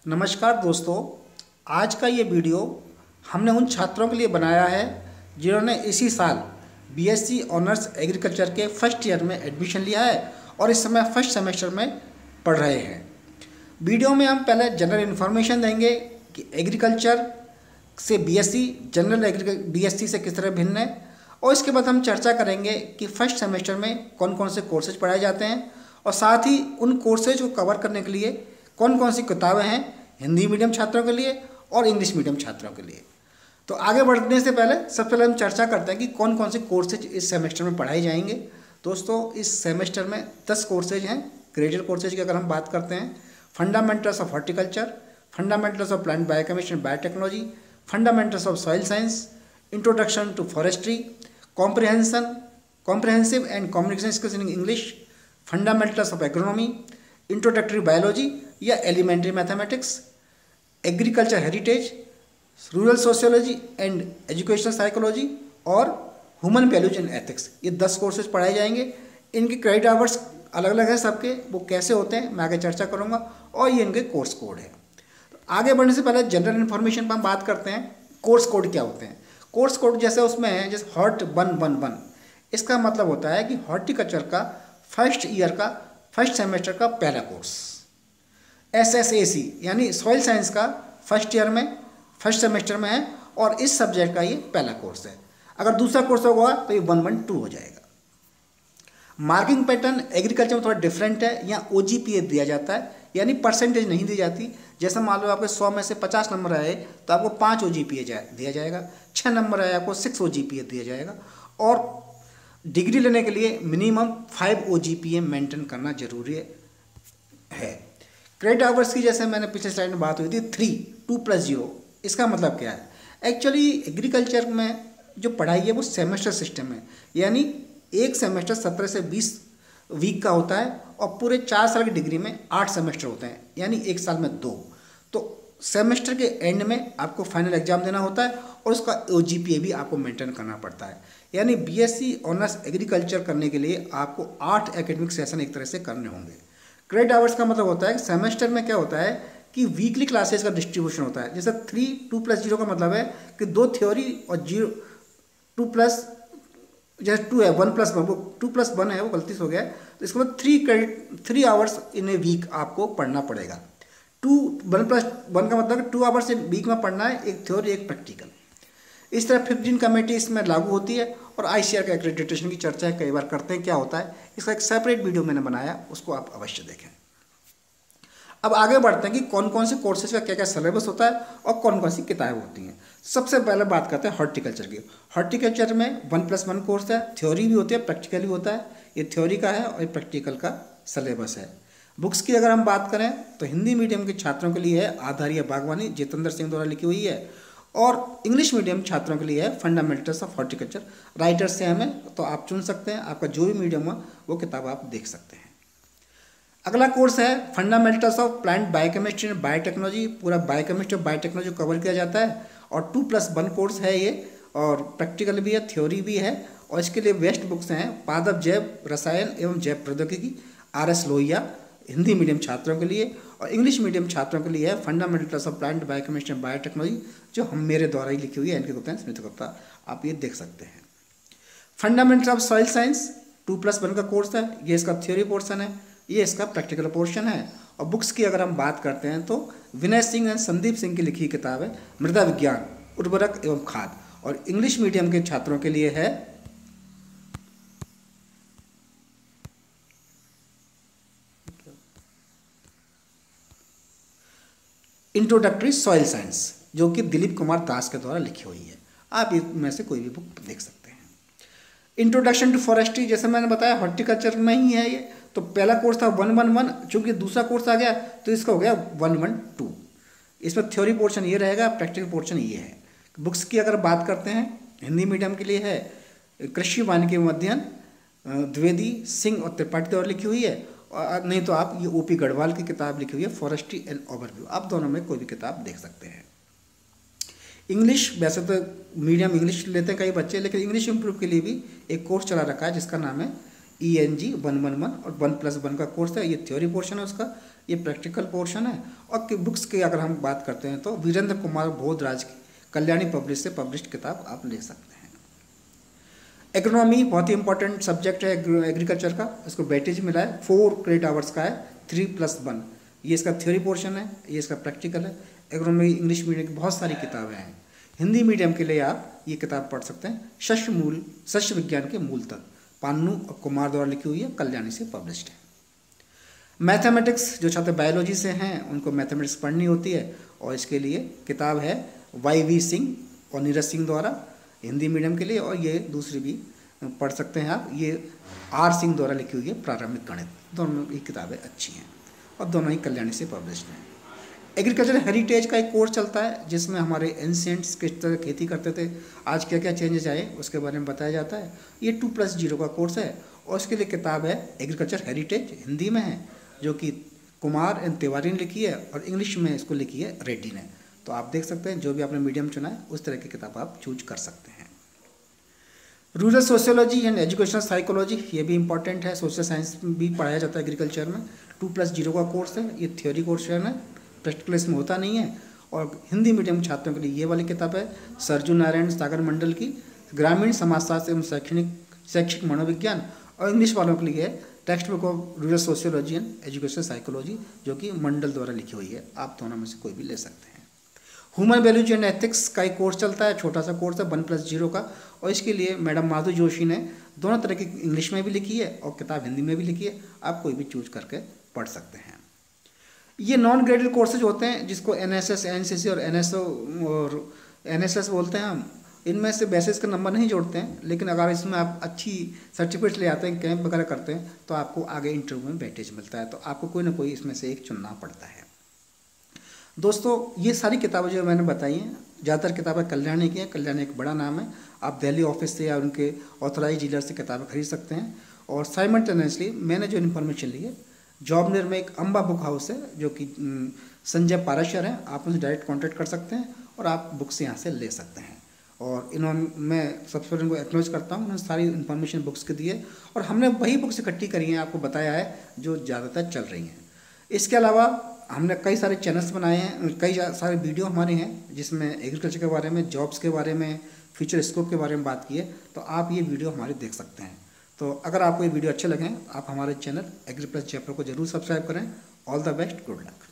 नमस्कार दोस्तों, आज का ये वीडियो हमने उन छात्रों के लिए बनाया है जिन्होंने इसी साल बीएससी ऑनर्स एग्रीकल्चर के फर्स्ट ईयर में एडमिशन लिया है और इस समय फर्स्ट सेमेस्टर में पढ़ रहे हैं। वीडियो में हम पहले जनरल इन्फॉर्मेशन देंगे कि एग्रीकल्चर से बीएससी जनरल बीएससी से किस तरह भिन्न है, और इसके बाद हम चर्चा करेंगे कि फर्स्ट सेमेस्टर में कौन कौन से कोर्सेज पढ़ाए जाते हैं और साथ ही उन कोर्सेज को कवर करने के लिए कौन कौन सी किताबें हैं हिंदी मीडियम छात्रों के लिए और इंग्लिश मीडियम छात्रों के लिए। तो आगे बढ़ने से पहले सबसे पहले हम चर्चा करते हैं कि कौन कौन से कोर्सेज इस सेमेस्टर में पढ़ाए जाएंगे। दोस्तों, इस सेमेस्टर में 10 कोर्सेज हैं। क्रेडिट कोर्सेज की अगर हम बात करते हैं, fundamentals of horticulture, fundamentals of plant biochemistry and biotechnology, fundamentals of soil science, introduction to forestry, comprehensive and communication skills in English, fundamentals of agronomy, introductory biology या elementary mathematics, agriculture heritage, rural sociology and educational psychology और human values and ethics. ये 10 courses पढ़ाए जाएंगे। इनके credit hours अलग अलग हैं सबके, वो कैसे होते हैं मैं आगे चर्चा करूँगा, और ये इनके कोर्स कोड है। तो आगे बढ़ने से पहले जनरल इन्फॉर्मेशन पर हम बात करते हैं। कोर्स कोड क्या होते हैं? कोर्स कोड जैसे उसमें है, जैसे हॉर्ट 111, इसका मतलब होता है कि हॉर्टिकल्चर का फर्स्ट ईयर का फर्स्ट सेमेस्टर का पहला कोर्स। SSAC यानी सॉइल साइंस का फर्स्ट ईयर में फर्स्ट सेमेस्टर में है और इस सब्जेक्ट का ये पहला कोर्स है। अगर दूसरा कोर्स होगा तो ये 112 हो जाएगा। मार्किंग पैटर्न एग्रीकल्चर में थोड़ा डिफरेंट है। यहाँ OGPA दिया जाता है, यानी परसेंटेज नहीं दी जाती। जैसे मान लो आपके 100 में से 50 नंबर आए तो आपको 5 OGPA दिया जाएगा, 6 नंबर आए आपको 6 OGPA दिया जाएगा, और डिग्री लेने के लिए मिनिमम 5 OGPA मेंटेन करना जरूरी है। क्रेडिट आवर्स की जैसे मैंने पिछले स्लाइड में बात हुई थी 2+0, इसका मतलब क्या है? एक्चुअली एग्रीकल्चर में जो पढ़ाई है वो सेमेस्टर सिस्टम है, यानी एक सेमेस्टर 17 से 20 वीक का होता है और पूरे 4 साल की डिग्री में 8 सेमेस्टर होते हैं, यानी एक साल में 2। तो सेमेस्टर के एंड में आपको फाइनल एग्जाम देना होता है और उसका OGPA भी आपको मेंटेन करना पड़ता है। यानी बीएससी ऑनर्स एग्रीकल्चर करने के लिए आपको 8 एकेडमिक सेशन एक तरह से करने होंगे। क्रेडिट आवर्स का मतलब होता है कि सेमेस्टर में क्या होता है कि वीकली क्लासेस का डिस्ट्रीब्यूशन होता है। जैसे 2+0 का मतलब है कि 2 थ्योरी और 2+ जैसे 2 है 1+1, वो 2+1 है, वो गलती से हो गया है। तो इसके बाद 3 आवर्स इन ए वीक आपको पढ़ना पड़ेगा। 1+1 का मतलब 2 आवर्स इन वीक में पढ़ना है, एक थ्योरी एक प्रैक्टिकल। इस तरह 15 कमेटी इसमें लागू होती है और ICAR का एक्रेडिटेशन की चर्चा कई बार करते हैं, क्या होता है इसका एक सेपरेट वीडियो मैंने बनाया, उसको आप अवश्य देखें। अब आगे बढ़ते हैं कि कौन कौन से कोर्सेज का क्या क्या सिलेबस होता है और कौन कौन सी किताबें होती हैं। सबसे पहले बात करते हैं हॉर्टिकल्चर की। हॉर्टिकल्चर में 1+1 कोर्स है, थ्योरी भी होती है, प्रैक्टिकल भी होता है। ये थ्योरी का है और ये प्रैक्टिकल का सिलेबस है। बुक्स की अगर हम बात करें तो हिंदी मीडियम के छात्रों के लिए है आधारिया बागवानी, जितेंद्र सिंह द्वारा लिखी हुई है, और इंग्लिश मीडियम छात्रों के लिए है फंडामेंटल्स ऑफ हॉर्टिकल्चर। राइटर्स से हमें तो आप चुन सकते हैं, आपका जो भी मीडियम हो वो किताब आप देख सकते हैं। अगला कोर्स है fundamentals of plant biochemistry and biotechnology. पूरा बायोकेमिस्ट्री और बायोटेक्नोलॉजी कवर किया जाता है और 2+1 कोर्स है ये, और प्रैक्टिकल भी है, थ्योरी भी है। और इसके लिए बेस्ट बुक्स हैं पादप जैव रसायन एवं जैव प्रौद्योगिकी, RS लोहिया हिंदी मीडियम छात्रों के लिए, और इंग्लिश मीडियम छात्रों के लिए है fundamentals of plant biochemistry and biotechnology, जो हम मेरे द्वारा ही लिखी हुई है, इनके गुप्ता स्मिथ गुप्ता, आप ये देख सकते हैं। फंडामेंटल्स ऑफ सॉइल साइंस 2+1 का कोर्स है, ये इसका थ्योरी पोर्शन है, ये इसका प्रैक्टिकल पोर्शन है। और बुक्स की अगर हम बात करते हैं तो विनय सिंह एंड संदीप सिंह की लिखी किताब है मृदा विज्ञान उर्वरक एवं खाद, और इंग्लिश मीडियम के छात्रों के लिए है इंट्रोडक्टरी सॉइल साइंस, जो कि दिलीप कुमार दास के द्वारा लिखी हुई है। आप इनमें से कोई भी बुक देख सकते हैं। इंट्रोडक्शन टू फॉरेस्ट्री, जैसे मैंने बताया हॉर्टिकल्चर में ही है ये, तो पहला कोर्स था 111, चूंकि दूसरा कोर्स आ गया तो इसका हो गया 112। इसमें थ्योरी पोर्शन ये रहेगा, प्रैक्टिकल पोर्शन ये है। बुक्स की अगर बात करते हैं हिंदी मीडियम के लिए है कृषि वानिकी अध्ययन, द्विवेदी सिंह और त्रिपाठी द्वारा लिखी हुई है, और नहीं तो आप ये OP गढ़वाल की किताब लिखी हुई है फॉरेस्ट्री एंड ओवरव्यू, आप दोनों में कोई भी किताब देख सकते हैं। इंग्लिश, वैसे तो मीडियम इंग्लिश लेते हैं कई बच्चे, लेकिन इंग्लिश इम्प्रूव के लिए भी एक कोर्स चला रखा है जिसका नाम है ENG 111 और 1+1 का कोर्स है। ये थ्योरी पोर्शन है उसका, ये प्रैक्टिकल पोर्शन है। और बुक्स की अगर हम बात करते हैं तो वीरेंद्र कुमार बोधराज की कल्याणी पब्लिश से पब्लिश्ड किताब आप ले सकते हैं। एग्रोनॉमी बहुत ही इंपॉर्टेंट सब्जेक्ट है एग्रीकल्चर का, इसको वेटेज मिला है, 4 क्रेडिट आवर्स का है, 3+1। ये इसका थ्योरी पोर्शन है, ये इसका प्रैक्टिकल है। एग्रोनॉमी इंग्लिश मीडियम की बहुत सारी किताबें हैं। हिंदी मीडियम के लिए आप ये किताब पढ़ सकते हैं, शस्य विज्ञान के मूल तक, पान्नू और कुमार द्वारा लिखी हुई है, कल्याणी से पब्लिश्ड है। मैथमेटिक्स, जो छात्र बायोलॉजी से हैं उनको मैथमेटिक्स पढ़नी होती है, और इसके लिए किताब है YV सिंह और नीरज सिंह द्वारा, हिंदी मीडियम के लिए। और ये दूसरी भी पढ़ सकते हैं आप, ये R सिंह द्वारा लिखी हुई है, प्रारंभिक गणित। दोनों ही किताबें अच्छी हैं और दोनों ही कल्याणी से पब्लिश्ड हैं। एग्रीकल्चर हेरिटेज का एक कोर्स चलता है जिसमें हमारे एंशिएंट्स किस तरह खेती करते थे, आज क्या क्या चेंजेस आए उसके बारे में बताया जाता है। ये 2+0 का कोर्स है और उसके लिए किताब है एग्रीकल्चर हेरिटेज, हिंदी में है, जो कि कुमार एंड तिवारी ने लिखी है, और इंग्लिश में इसको लिखी है रेड्डी ने। तो आप देख सकते हैं जो भी आपने मीडियम चुना है उस तरह की किताब आप चूज कर सकते हैं। Rural sociology and educational psychology, ये भी इंपॉर्टेंट है, सोशल साइंस भी पढ़ाया जाता है एग्रीकल्चर में। 2+0 का कोर्स है, ये थ्योरी कोर्स है, प्रैक्टिकल इसमें होता नहीं है। और हिंदी मीडियम छात्रों के लिए ये वाली किताब है सरजू नारायण सागर मंडल की ग्रामीण समाजशास्त्र एवं शैक्षिक मनोविज्ञान, और इंग्लिश वालों के लिए text book of rural sociology and educational psychology, जो कि मंडल द्वारा लिखी हुई है। आप दोनों में से कोई भी ले सकते हैं। ह्यूमन वैल्यूज एंड एथिक्स का एक कोर्स चलता है, छोटा सा कोर्स है 1+0 का, और इसके लिए मैडम माधु जोशी ने दोनों तरह की इंग्लिश में भी लिखी है और किताब हिंदी में भी लिखी है। आप कोई भी चूज करके पढ़ सकते हैं। ये नॉन ग्रेडेड कोर्सेज होते हैं जिसको NSS, NCC और NSO और NSS बोलते हैं हम। इनमें से बेसिस का नंबर नहीं जोड़ते हैं, लेकिन अगर इसमें आप अच्छी सर्टिफिकेट्स ले आते हैं, कैंप वगैरह करते हैं, तो आपको आगे इंटरव्यू में वेटेज मिलता है। तो आपको कोई ना कोई इसमें से एक चुनना पड़ता है। दोस्तों, ये सारी किताबें जो मैंने बताई हैं, ज़्यादातर किताबें कल्याणी की हैं। कल्याणी एक बड़ा नाम है, आप दिल्ली ऑफिस से या उनके ऑथराइज डीलर से किताबें खरीद सकते हैं। और साइमल्टेनियसली मैंने जो इन्फॉर्मेशन ली है, जॉबनेर में एक अम्बा बुक हाउस है जो कि संजय पाराशर हैं, आप उनसे डायरेक्ट कांटेक्ट कर सकते हैं और आप बुक्स यहाँ से ले सकते हैं। और मैं सबसे पहले उनको एक्नॉलेज करता हूँ, उन्होंने सारी इन्फॉर्मेशन बुक्स की दी है और हमने वही बुक्स इकट्ठी करी हैं, आपको बताया है, जो ज़्यादातर चल रही हैं। इसके अलावा हमने कई सारे चैनल्स बनाए हैं, कई सारे वीडियो हमारे हैं जिसमें एग्रीकल्चर के बारे में, जॉब्स के बारे में, फ्यूचर स्कोप के बारे में बात की है। तो आप ये वीडियो हमारे देख सकते हैं। तो अगर आपको ये वीडियो अच्छे लगें, आप हमारे चैनल एग्री प्लस जयपुर को जरूर सब्सक्राइब करें। All the best, good luck.